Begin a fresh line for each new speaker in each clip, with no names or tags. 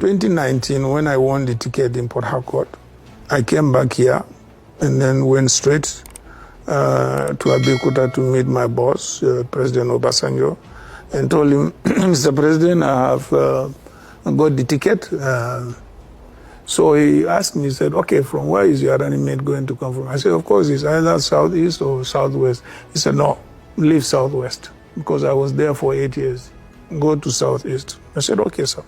2019, when I won the ticket in Port Harcourt, I came back here and then went straight to Abeokuta to meet my boss, President Obasanjo, and told him, Mr. President, I have got the ticket. So he asked me, he said, okay, from where is your running mate going to come from? I said, of course, it's either southeast or southwest. He said, no, leave southwest, because I was there for 8 years. Go to southeast. I said, okay, sir.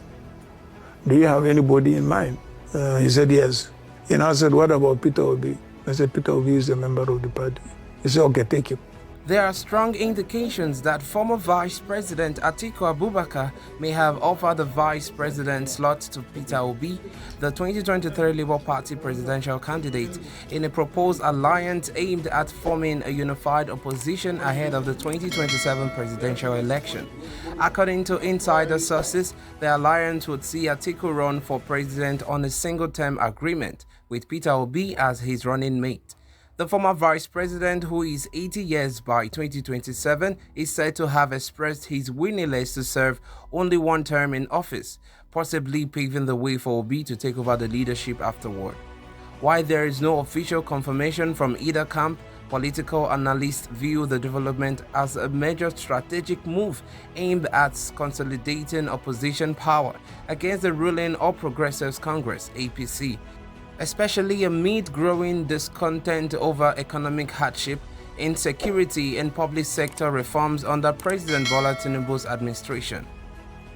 Do you have anybody in mind? He said, yes. And I said, what about Peter Obi? I said, Peter Obi is a member of the party. He said, okay, take him.
There are strong indications that former Vice President Atiku Abubakar may have offered the Vice President slot to Peter Obi, the 2023 Labour Party presidential candidate, in a proposed alliance aimed at forming a unified opposition ahead of the 2027 presidential election. According to insider sources, the alliance would see Atiku run for president on a single-term agreement, with Peter Obi as his running mate. The former vice president, who is 80 years by 2027, is said to have expressed his willingness to serve only one term in office, possibly paving the way for Obi to take over the leadership afterward. While there is no official confirmation from either camp, political analysts view the development as a major strategic move aimed at consolidating opposition power against the ruling All Progressives Congress (APC), especially amid growing discontent over economic hardship, insecurity, and public sector reforms under President Bola Tinubu's administration.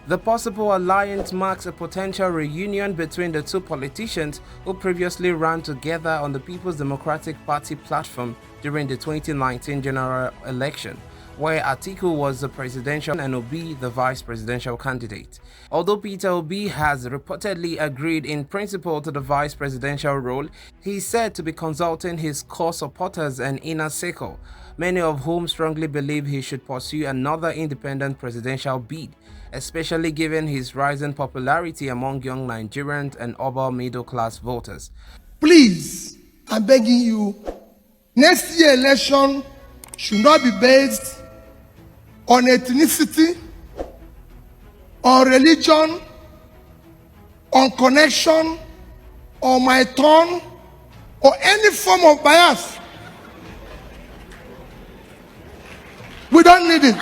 The possible alliance marks a potential reunion between the two politicians who previously ran together on the People's Democratic Party platform during the 2019 general election, where Atiku was the presidential and Obi the vice presidential candidate. Although Peter Obi has reportedly agreed in principle to the vice presidential role, he is said to be consulting his core supporters and inner circle, many of whom strongly believe he should pursue another independent presidential bid, especially given his rising popularity among young Nigerians and urban middle-class voters.
Please, I'm begging you, next year election should not be based on ethnicity, on religion, on connection, on my turn, or any form of bias. We don't need it.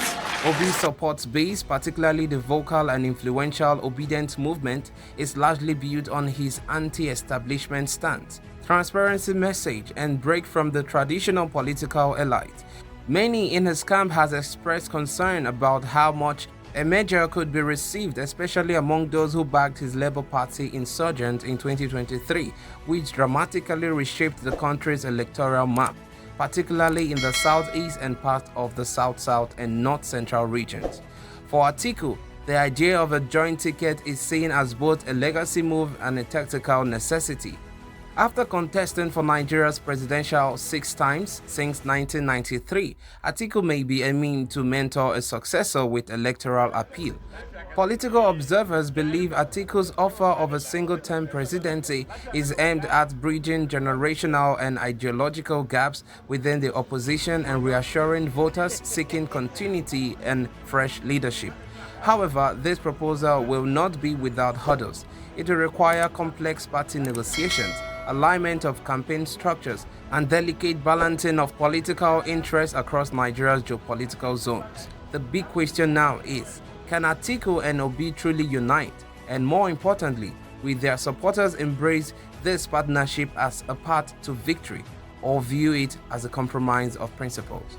Obi's support base, particularly the vocal and influential Obedient movement, is largely built on his anti-establishment stance, transparency message, and break from the traditional political elite. Many in his camp has expressed concern about how much a measure could be received, especially among those who backed his Labour Party insurgent in 2023, which dramatically reshaped the country's electoral map, particularly in the southeast and part of the south-south and north-central regions. For Atiku, the idea of a joint ticket is seen as both a legacy move and a tactical necessity. After contesting for Nigeria's presidential 6 times since 1993, Atiku may be aiming to mentor a successor with electoral appeal. Political observers believe Atiku's offer of a single-term presidency is aimed at bridging generational and ideological gaps within the opposition and reassuring voters seeking continuity and fresh leadership. However, this proposal will not be without hurdles. It will require complex party negotiations, alignment of campaign structures, and delicate balancing of political interests across Nigeria's geopolitical zones. The big question now is, can Atiku and Obi truly unite? And more importantly, will their supporters embrace this partnership as a path to victory, or view it as a compromise of principles?